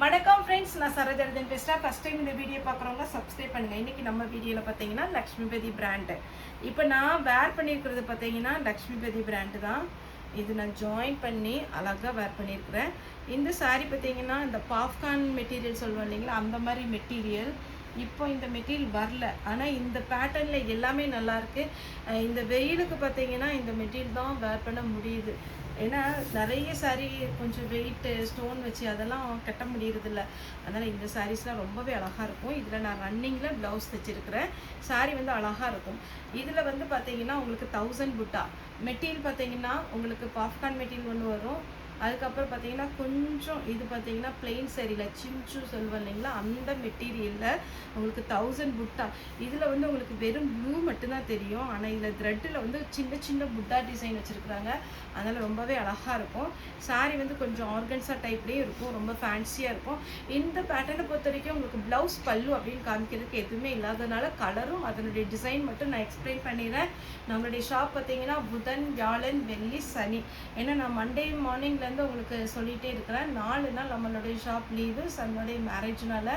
வணக்கம் ஃப்ரெண்ட்ஸ், நான் சரோஜரதன் பேசுகிறேன். ஃபஸ்ட் டைம் இந்த வீடியோ பார்க்குறவங்க சப்ஸ்கிரைப் பண்ணுங்கள். இன்றைக்கி நம்ம வீடியோவில் பார்த்தீங்கன்னா லக்ஷ்மிபதி பிராண்டு. இப்போ நான் வேர் பண்ணியிருக்கிறது பார்த்தீங்கன்னா லக்ஷ்மிபதி பிராண்டு தான். இது நான் ஜாயின் பண்ணி அழகாக வேர் பண்ணியிருக்கிறேன். இந்த சாரீ பார்த்தீங்கன்னா இந்த பாப்கார்ன் மெட்டீரியல் சொல்லுவோம் இல்லைங்களா, அந்த மாதிரி மெட்டீரியல். இப்போ இந்த மெட்டீரியல் வரல, ஆனால் இந்த பேட்டர்னில் எல்லாமே நல்லாயிருக்கு. இந்த வெயிலுக்கு பார்த்தீங்கன்னா இந்த மெட்டீரியல் தான் வேர் பண்ண முடியுது. ஏன்னா நிறைய சாரீ கொஞ்சம் வெயிட்டு ஸ்டோன் வச்சு அதெல்லாம் கட்ட முடியறதில்ல. அதனால் இந்த சாரீஸ்லாம் ரொம்பவே அழகாக இருக்கும். இதில் நான் ரன்னிங்கில் ப்ளவுஸ் தைச்சிருக்கிறேன். சாரீ வந்து அழகாக இருக்கும். இதில் வந்து பார்த்தீங்கன்னா உங்களுக்கு 1000 புட்டா மெட்டீரியல் பார்த்தீங்கன்னா உங்களுக்கு பாப்கார்ன் மெட்டீரியல் ஒன்று வரும். அதுக்கப்புறம் பார்த்தீங்கன்னா கொஞ்சம் இது பார்த்தீங்கன்னா பிளெயின் சாரியில் சின்ச்சு சொல்லுவோம் இல்லைங்களா, அந்த மெட்டீரியலில் உங்களுக்கு 1000 புட்டா. இதில் வந்து உங்களுக்கு வெறும் ப்ளூ மட்டும்தான் தெரியும், ஆனால் இதில் த்ரெட்டில் வந்து சின்ன சின்ன புட்டா டிசைன் வச்சுருக்குறாங்க. அதனால் ரொம்பவே அழகாக இருக்கும். சாரீ வந்து கொஞ்சம் ஆர்கன்ஸா டைப்லேயும் இருக்கும், ரொம்ப ஃபேன்சியாக இருக்கும். இந்த பேட்டர்னை பொறுத்த வரைக்கும் உங்களுக்கு ப்ளவுஸ் பல்லு அப்படின்னு காமிக்கிறதுக்கு எதுவுமே இல்லாதனால கலரும் அதனுடைய டிசைன் மட்டும் நான் எக்ஸ்பிளைன் பண்ணிடுறேன். நம்மளுடைய ஷாப் பார்த்தீங்கன்னா புதன், வியாழன், வெள்ளி, சனி. ஏன்னா நான் மண்டே மார்னிங்கில் உங்களுக்கு சொல்லிகிட்டே இருக்கிறேன். 4 நாள் நம்மளுடைய ஷாப் லீவு, சன்னுடைய மேரேஜ்னால.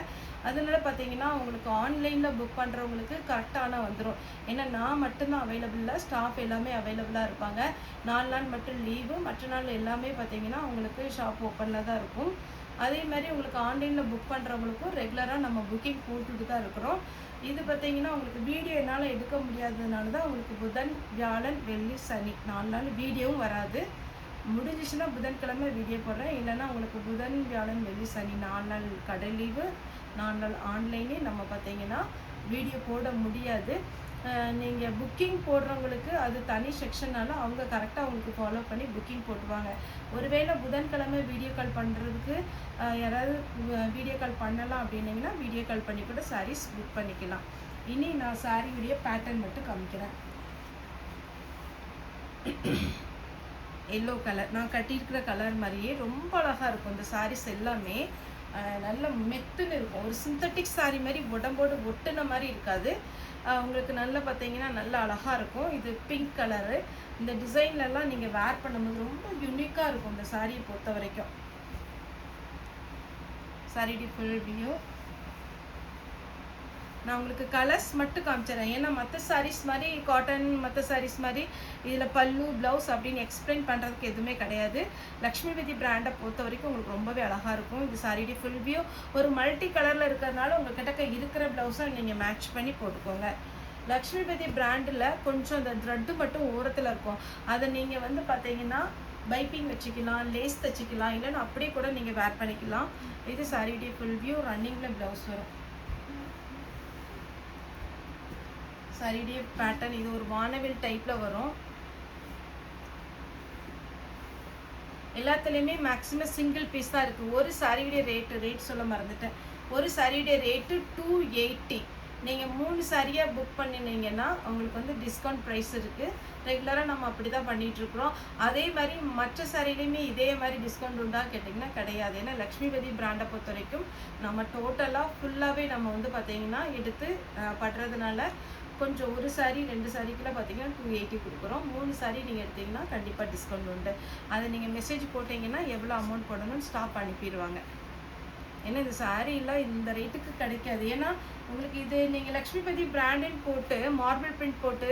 அதனால் பார்த்தீங்கன்னா உங்களுக்கு ஆன்லைனில் புக் பண்ணுறவங்களுக்கு கரெக்டான வந்துடும். ஏன்னா நான் மட்டும்தான் அவைலபிளாக, ஸ்டாஃப் எல்லாமே அவைலபிளாக இருப்பாங்க. 4 நாள் மட்டும் லீவு, மற்ற நாள் எல்லாமே பார்த்தீங்கன்னா உங்களுக்கு ஷாப் ஓப்பனில் தான் இருக்கும். அதே மாதிரி உங்களுக்கு ஆன்லைனில் புக் பண்ணுறவங்களுக்கும் ரெகுலராக நம்ம புக்கிங் போட்டுட்டு தான் இருக்கிறோம். இது பார்த்தீங்கன்னா உங்களுக்கு வீடியோ என்னால் எடுக்க முடியாததுனால தான் உங்களுக்கு புதன், வியாழன், வெள்ளி, சனி 4 நாள் வீடியோவும் வராது. முடிஞ்சிச்சுன்னா புதன்கிழமை வீடியோ போடுறேன். இல்லைன்னா உங்களுக்கு புதன், வியாழன், வெள்ளி, சனி 4 நாள் கடை லீவு, 4 நாள் ஆன்லைனே நம்ம பார்த்தீங்கன்னா வீடியோ போட முடியாது. நீங்கள் புக்கிங் போடுறவங்களுக்கு அது தனி செக்ஷனால அவங்க கரெக்டாக உங்களுக்கு ஃபாலோ பண்ணி புக்கிங் போட்டுருவாங்க. ஒருவேளை புதன்கிழமை வீடியோ கால் பண்ணுறதுக்கு யாராவது வீடியோ கால் பண்ணலாம் அப்படின்னீங்கன்னா வீடியோ கால் பண்ணி கூட சாரீஸ் புக் பண்ணிக்கலாம். இனி நான் சாரியுடைய பேட்டர்ன் மட்டும் காமிக்கிறேன். எல்லோ கலர் நான் கட்டியிருக்கிற கலர் மாதிரியே ரொம்ப அழகாக இருக்கும். இந்த சாரீஸ் எல்லாமே நல்ல மெத்துன்னு இருக்கும். ஒரு சிந்தட்டிக் சாரீ மாதிரி உடம்போடு ஒட்டுன மாதிரி இருக்காது. உங்களுக்கு நல்லா பார்த்தீங்கன்னா நல்லா அழகாக இருக்கும். இது பிங்க் கலரு. இந்த டிசைன்லலாம் நீங்கள் வேர் பண்ணும்போது ரொம்ப யூனிக்காக இருக்கும் இந்த சாரியை பொறுத்த வரைக்கும். சாரி ஃபுல் வியூ நான் உங்களுக்கு கலர்ஸ் மட்டும் காமிச்சிடறேன். ஏன்னா மற்ற சாரீஸ் மாதிரி காட்டன், மற்ற சாரீஸ் மாதிரி இதில் பல்லு, ப்ளவுஸ் அப்படின்னு எக்ஸ்பிளைன் பண்ணுறதுக்கு எதுவுமே கிடையாது. லக்ஷ்மிபதி பிராண்டை பொறுத்த வரைக்கும் உங்களுக்கு ரொம்பவே அழகாக இருக்கும். இது சாரியுடைய ஃபுல் வியூ. ஒரு மல்டி கலரில் இருக்கிறதுனால உங்கள்கிட்ட இருக்கிற ப்ளவுஸை நீங்கள் மேட்ச் பண்ணி போட்டுக்கோங்க. லக்ஷ்மிபதி பிராண்டில் கொஞ்சம் அந்த த்ரெட்டு மட்டும் ஓரத்தில் இருக்கும். அதை நீங்கள் வந்து பார்த்தீங்கன்னா பைப்பிங் வச்சுக்கலாம், லேஸ் தைச்சிக்கலாம், இல்லைன்னா அப்படியே கூட நீங்கள் வேர் பண்ணிக்கலாம். இது சாரியுடைய ஃபுல் வியூ. ரன்னிங்கில் ப்ளவுஸ் வரும். சாரியுடைய பேட்டர்ன் இது ஒரு வானவில் டைப்பில் வரும். எல்லாத்துலேயுமே மேக்ஸிமம் சிங்கிள் பீஸ் தான் இருக்குது. ஒரு சாரியுடைய ரேட் சொல்ல மறந்துட்டேன். ஒரு சாரியுடைய ரேட்டு 280. நீங்கள் 3 சாரியாக புக் பண்ணினீங்கன்னா உங்களுக்கு வந்து டிஸ்கவுண்ட் ப்ரைஸ் இருக்குது. ரெகுலராக நம்ம அப்படி தான் பண்ணிகிட்ருக்குறோம். அதே மாதிரி மற்ற சாரிலையுமே இதே மாதிரி டிஸ்கவுண்ட் உண்டா கேட்டிங்கன்னா கிடையாது. ஏன்னா லக்ஷ்மிபதி பிராண்டை பொறுத்த வரைக்கும் நம்ம டோட்டலாக ஃபுல்லாகவே நம்ம வந்து பார்த்திங்கன்னா எடுத்து படுறதுனால கொஞ்சம் ஒரு சாரீ 2 சாரிக்கெல்லாம் பார்த்தீங்கன்னா 280 கொடுக்குறோம். 3 சாரீ நீங்கள் எடுத்திங்கன்னா கண்டிப்பாக டிஸ்கவுண்ட் உண்டு. அதை நீங்கள் மெசேஜ் போட்டிங்கன்னா எவ்வளோ அமௌண்ட் போடணும்னு ஸ்டாப் அனுப்பிடுவாங்க. ஏன்னா இந்த சாரீலாம் இந்த ரேட்டுக்கு கிடைக்காது. ஏன்னா உங்களுக்கு இது நீங்கள் லக்ஷ்மிபதி பிராண்டுன்னு போட்டு மார்பிள் பிரிண்ட் போட்டு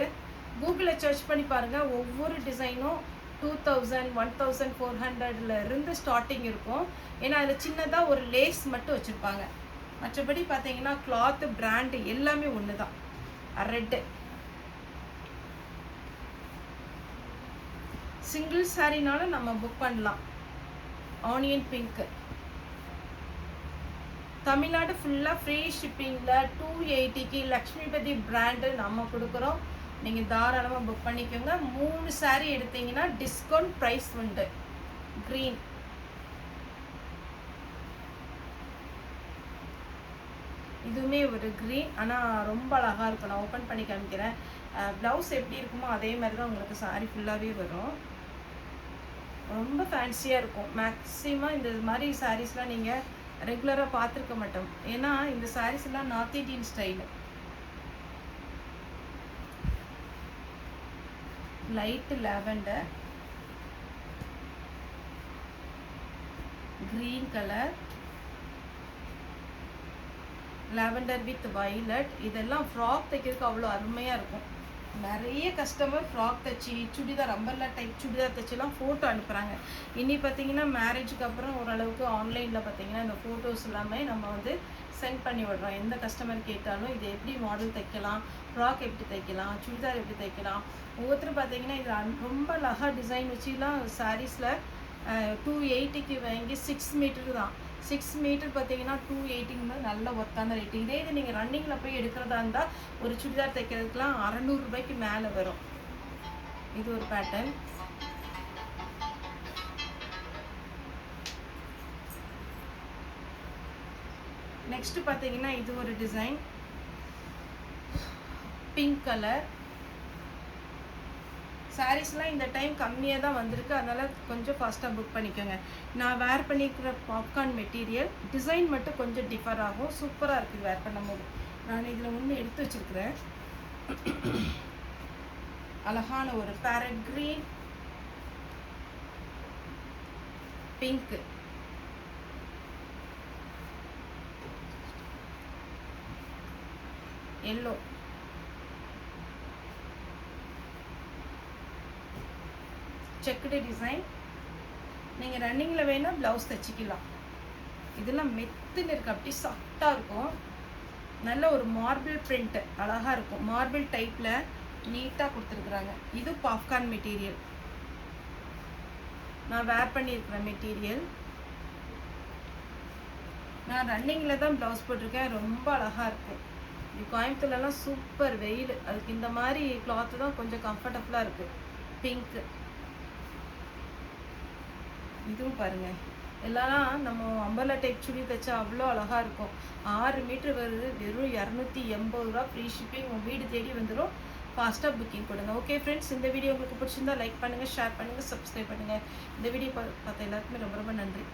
கூகுளில் சர்ச் பண்ணி பாருங்கள். ஒவ்வொரு டிசைனும் 2000, 1400 இருந்து ஸ்டார்டிங் இருக்கும். ஏன்னா அதில் சின்னதாக ஒரு லேஸ் மட்டும் வச்சுருப்பாங்க. மற்றபடி பார்த்தீங்கன்னா கிளாத்து பிராண்டு எல்லாமே ஒன்று தான். ரெட்டு சிங்கிள் சாரினாலும் நம்ம புக் பண்ணலாம். ஆனியன் பிங்க் தமிழ்நாடு ஃபுல்லாக ஃப்ரீ ஷிப்பிங்கில் 280க்கு லக்ஷ்மிபதி பிராண்டு நம்ம கொடுக்குறோம். நீங்கள் தாராளமாக புக் பண்ணிக்கோங்க. 3 சாரீ எடுத்தீங்கன்னா டிஸ்கவுண்ட் ப்ரைஸ் உண்டு. க்ரீன் இதுவுமே ஒரு க்ரீன், ஆனால் ரொம்ப அழகாக இருக்கும். நான் ஓப்பன் பண்ணி காமிக்கிறேன். ப்ளவுஸ் எப்படி இருக்குமோ அதே மாதிரி தான் உங்களுக்கு சாரீ ஃபுல்லாகவே வரும். ரொம்ப ஃபேன்சியாக இருக்கும். மேக்ஸிமம் இந்த மாதிரி சாரீஸ்லாம் நீங்கள் ரெகுலராக பார்த்துருக்க மாட்டோம். ஏன்னா இந்த சாரீஸ்லாம் north Indian style. Light lavender, green colour, lavender with violet. இதெல்லாம் ஃப்ராக் தைக்கிறதுக்கு அவ்வளோ அருமையாக இருக்கும். நிறைய கஸ்டமர் ஃப்ராக் தைச்சி, சுடிதார் அம்பர்லா டைப் சுடிதார் தைச்சிலாம் ஃபோட்டோ அனுப்புகிறாங்க. இனி பார்த்தீங்கன்னா மேரேஜுக்கு அப்புறம் ஓரளவுக்கு ஆன்லைனில் பார்த்தீங்கன்னா இந்த ஃபோட்டோஸ் எல்லாமே நம்ம வந்து சென்ட் பண்ணி விடுறோம். எந்த கஸ்டமர் கேட்டாலும் இது எப்படி மாடல் தைக்கலாம், ஃப்ராக் எப்படி தைக்கலாம், சுடிதார் எப்படி தைக்கலாம். ஒவ்வொருத்தரும் பார்த்தீங்கன்னா இது ரொம்ப அழகாக டிசைன் வச்சுலாம் சாரீஸில் 280க்கு வாங்கி 6 மீட்டர் தான். 6 மீட்டர் பார்த்தீங்கன்னா 280 நல்ல ஒர்த்தான ரேட்டு. இதே இது நீங்கள் ரன்னிங்கில் போய் எடுக்கிறதா இருந்தால் ஒரு சுடிதார் தைக்கிறதுக்குலாம் 600 ரூபாய்க்கு மேலே வரும். இது ஒரு பேட்டர்ன். நெக்ஸ்ட் பார்த்தீங்கன்னா இது ஒரு டிசைன், பிங்க் கலர். சாரீஸ்லாம் இந்த டைம் கம்மியாக தான் வந்திருக்கு, அதனால் கொஞ்சம் ஃபாஸ்ட்டாக புக் பண்ணிக்கோங்க. நான் வேர் பண்ணிக்கிற பாப்கார்ன் மெட்டீரியல் டிசைன் மட்டும் கொஞ்சம் டிஃபர் ஆகும். சூப்பராக இருக்குது வேர் பண்ணும்போது. நான் இதில் ஒன்று எடுத்து வச்சுருக்கிறேன். அழகான ஒரு farad green, pink, yellow, checked design. நீங்கள் ரன்னிங்கில் வேணால் ப்ளவுஸ் தைச்சிக்கலாம். இதெல்லாம் மெத்துன்னு இருக்குது, அப்படி சாஃப்டாக இருக்கும். நல்ல ஒரு மார்பிள் பிரிண்ட் அழகாக இருக்கும். மார்பிள் டைப்பில் நீட்டாக கொடுத்துருக்குறாங்க. இது பாப்கார்ன் மெட்டீரியல், நான் வேர் பண்ணியிருக்கிற மெட்டீரியல். நான் ரன்னிங்கில் தான் ப்ளவுஸ் போட்டிருக்கேன். ரொம்ப அழகாக இருக்குது. இது கோயம்புத்தூர்லலாம் சூப்பர் வெயில், அதுக்கு இந்த மாதிரி கிளாத்து தான் கொஞ்சம் கம்ஃபர்டபுளாக இருக்குது. பிங்க்கு. இதுவும் பாருங்கள், எல்லாம் நம்ம அம்பர்லா டைப் சுடி தைச்சா அவ்வளோ அழகாக இருக்கும். 6 மீட்டர் வருது, வெறும் 280 ரூபா. ஃப்ரீ ஷிப்பிங் உங்கள் வீடு தேடி வந்துடும். ஃபாஸ்ட்டாக புக்கிங் கொடுங்க. ஓகே ஃப்ரெண்ட்ஸ், இந்த வீடியோ உங்களுக்கு பிடிச்சிருந்தா லைக் பண்ணுங்கள், ஷேர் பண்ணுங்கள், சப்ஸ்கிரைப் பண்ணுங்கள். இந்த வீடியோ பார்த்த எல்லாருக்குமே ரொம்ப ரொம்ப நன்றி.